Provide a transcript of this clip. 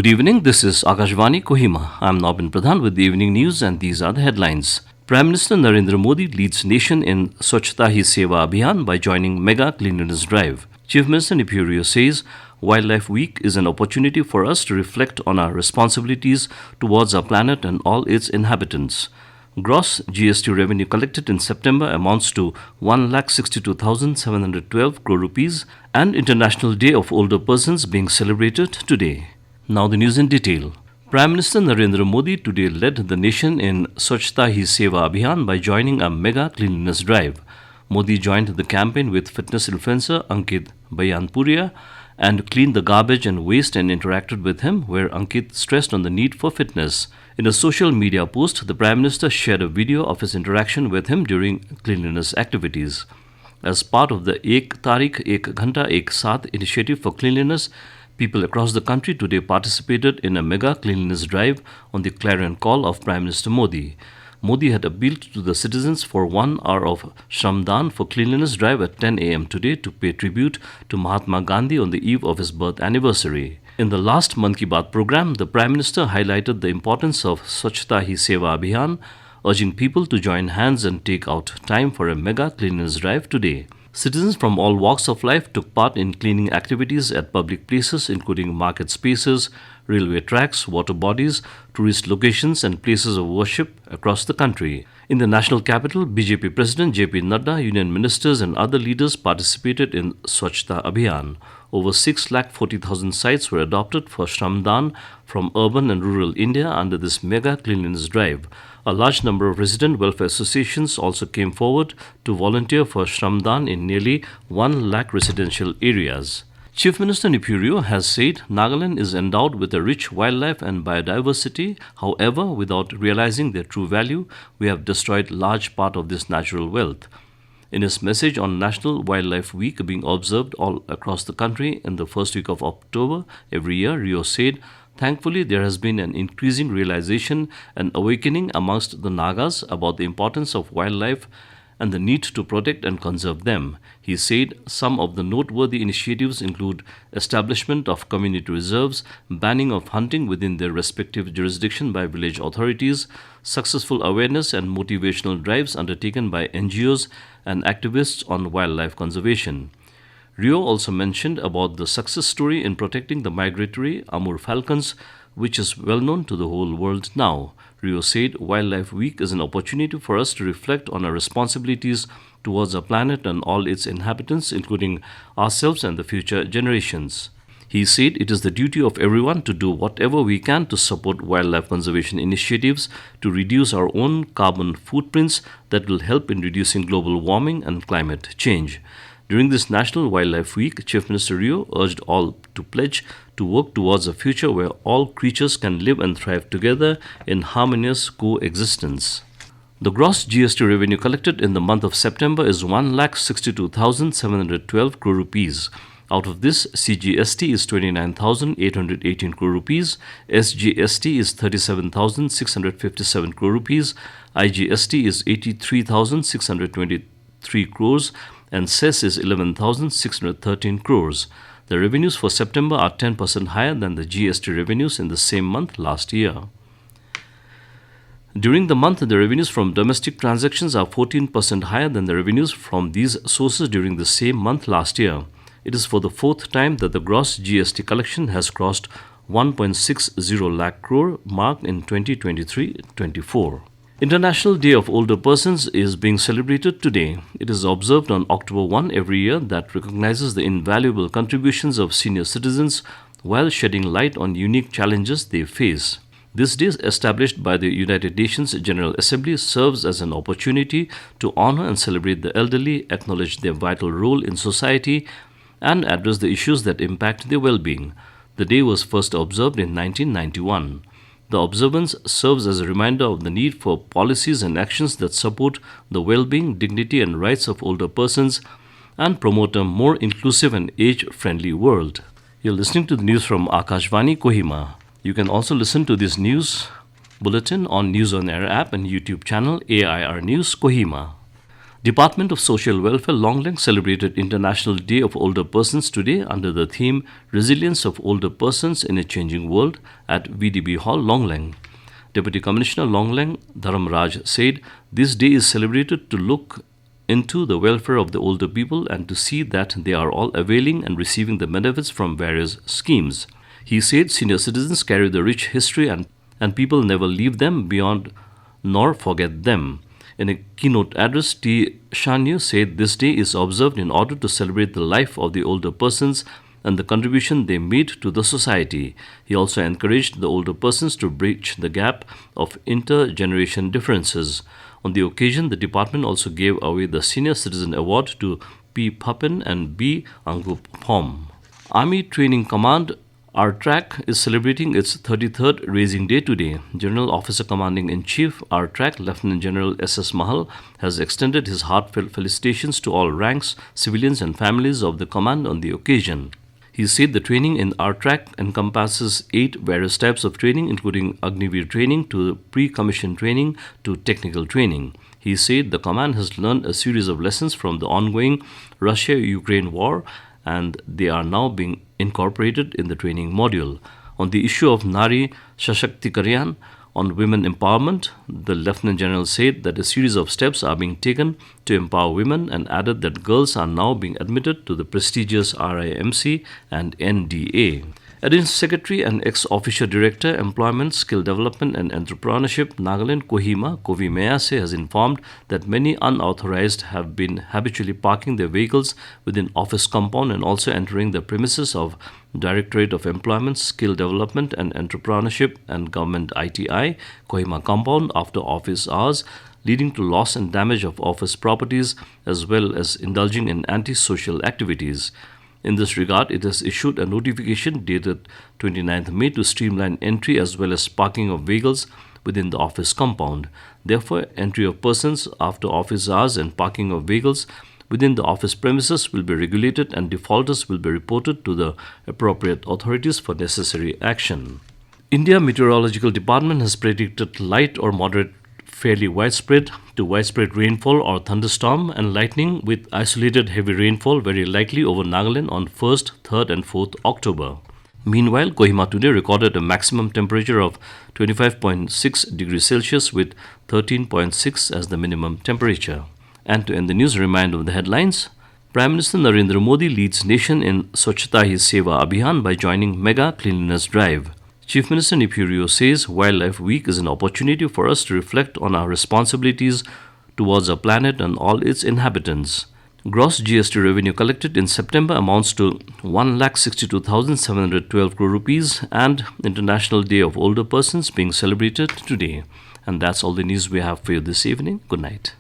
Good evening, this is Akashvani, Kohima. I am Nobin Pradhan with the evening news and these are the headlines. Prime Minister Narendra Modi leads nation in Swachhata Hi Seva Abhiyan by joining mega cleanliness drive. Chief Minister Neiphiu Rio says, Wildlife Week is an opportunity for us to reflect on our responsibilities towards our planet and all its inhabitants. Gross GST revenue collected in September amounts to 1,62,712 crore rupees and International Day of Older Persons being celebrated today. Now the news in detail. Prime Minister Narendra Modi today led the nation in Swachhata Hi Seva Abhiyan by joining a mega cleanliness drive. Modi joined the campaign with fitness influencer Ankit Bayanpuria and cleaned the garbage and waste and interacted with him, where Ankit stressed on the need for fitness. In a social media post, the Prime Minister shared a video of his interaction with him during cleanliness activities. As part of the Ek Tarik Ek Ghanta Ek Saath initiative for cleanliness, people across the country today participated in a mega cleanliness drive on the clarion call of Prime Minister Modi. Modi had appealed to the citizens for 1 hour of Shramdan for cleanliness drive at 10 a.m. today to pay tribute to Mahatma Gandhi on the eve of his birth anniversary. In the last Mann Ki Baat program, the Prime Minister highlighted the importance of Swachhata Hi Seva Abhiyan, urging people to join hands and take out time for a mega cleanliness drive today. Citizens from all walks of life took part in cleaning activities at public places including market spaces, railway tracks, water bodies, tourist locations and places of worship across the country. In the national capital, BJP President JP Nadda, union ministers and other leaders participated in Swachhata Abhiyan. Over 6,40,000 sites were adopted for Shramdan from urban and rural India under this mega cleanliness drive. A large number of resident welfare associations also came forward to volunteer for Shramdan in nearly 1 lakh residential areas. Chief Minister Neiphiu Rio has said Nagaland is endowed with a rich wildlife and biodiversity. However, without realizing their true value, we have destroyed large part of this natural wealth. In his message on National Wildlife Week being observed all across the country in the first week of October every year, Rio said, thankfully, there has been an increasing realization and awakening amongst the Nagas about the importance of wildlife and the need to protect and conserve them. He said some of the noteworthy initiatives include establishment of community reserves, banning of hunting within their respective jurisdiction by village authorities, successful awareness and motivational drives undertaken by NGOs and activists on wildlife conservation. Rio also mentioned about the success story in protecting the migratory Amur falcons, which is well known to the whole world now. Rio said Wildlife Week is an opportunity for us to reflect on our responsibilities towards our planet and all its inhabitants, including ourselves and the future generations. He said it is the duty of everyone to do whatever we can to support wildlife conservation initiatives to reduce our own carbon footprints that will help in reducing global warming and climate change. During this National Wildlife Week, Chief Minister Rio urged all to pledge to work towards a future where all creatures can live and thrive together in harmonious coexistence. The gross GST revenue collected in the month of September is 1,62,712 crore rupees. Out of this, CGST is 29,818 crore rupees, SGST is 37,657 crore rupees, IGST is 83,623 crores, and cess is 11,613 crores. The revenues for September are 10% higher than the GST revenues in the same month last year. During the month, the revenues from domestic transactions are 14% higher than the revenues from these sources during the same month last year. It is for the fourth time that the gross GST collection has crossed 1.60 lakh crore mark in 2023-24. International Day of Older Persons is being celebrated today. It is observed on October 1 every year that recognizes the invaluable contributions of senior citizens while shedding light on unique challenges they face. This day, established by the United Nations General Assembly, serves as an opportunity to honor and celebrate the elderly, acknowledge their vital role in society, and address the issues that impact their well-being. The day was first observed in 1991. The observance serves as a reminder of the need for policies and actions that support the well-being, dignity and rights of older persons and promote a more inclusive and age-friendly world. You're listening to the news from Akashvani, Kohima. You can also listen to this news bulletin on News on Air app and YouTube channel AIR News, Kohima. Department of Social Welfare Longlang celebrated International Day of Older Persons today under the theme Resilience of Older Persons in a Changing World at VDB Hall, Longlang. Deputy Commissioner Longlang Dharamraj said this day is celebrated to look into the welfare of the older people and to see that they are all availing and receiving the benefits from various schemes. He said senior citizens carry the rich history and people never leave them beyond nor forget them. In a keynote address, T. Shanyu said this day is observed in order to celebrate the life of the older persons and the contribution they made to the society. He also encouraged the older persons to bridge the gap of intergeneration differences. On the occasion, the department also gave away the Senior Citizen Award to P. Papan and B. Angup Phom. Army Training Command RTRAC is celebrating its 33rd Raising Day today. General Officer Commanding-in-Chief RTRAC, Lieutenant General S.S. Mahal, has extended his heartfelt felicitations to all ranks, civilians and families of the command on the occasion. He said the training in RTRAC encompasses 8 various types of training, including Agniveer training to pre-commissioned training to technical training. He said the command has learned a series of lessons from the ongoing Russia-Ukraine war and they are now being incorporated in the training module. On the issue of Nari Sashaktikaryan, on women empowerment, the Lieutenant General said that a series of steps are being taken to empower women and added that girls are now being admitted to the prestigious RIMC and NDA. Additional Secretary and Ex-Officio Director, Employment, Skill Development and Entrepreneurship, Nagaland, Kohima, Kovi Mayase has informed that many unauthorized have been habitually parking their vehicles within office compound and also entering the premises of Directorate of Employment, Skill Development and Entrepreneurship and Government ITI, Kohima compound after office hours, leading to loss and damage of office properties as well as indulging in antisocial activities. In this regard, it has issued a notification dated 29th May to streamline entry as well as parking of vehicles within the office compound. Therefore, entry of persons after office hours and parking of vehicles within the office premises will be regulated and defaulters will be reported to the appropriate authorities for necessary action. India Meteorological Department has predicted light or moderate fairly widespread to widespread rainfall or thunderstorm and lightning with isolated heavy rainfall very likely over Nagaland on 1st, 3rd and 4th October. Meanwhile, Kohima today recorded a maximum temperature of 25.6 degrees Celsius with 13.6 as the minimum temperature. And to end the news, a reminder of the headlines. Prime Minister Narendra Modi leads nation in Swachhata Hi Seva Abhiyan by joining mega cleanliness drive. Chief Minister Neiphiu Rio says Wildlife Week is an opportunity for us to reflect on our responsibilities towards our planet and all its inhabitants. Gross GST revenue collected in September amounts to 1,62,712 crore rupees and International Day of Older Persons being celebrated today. And that's all the news we have for you this evening. Good night.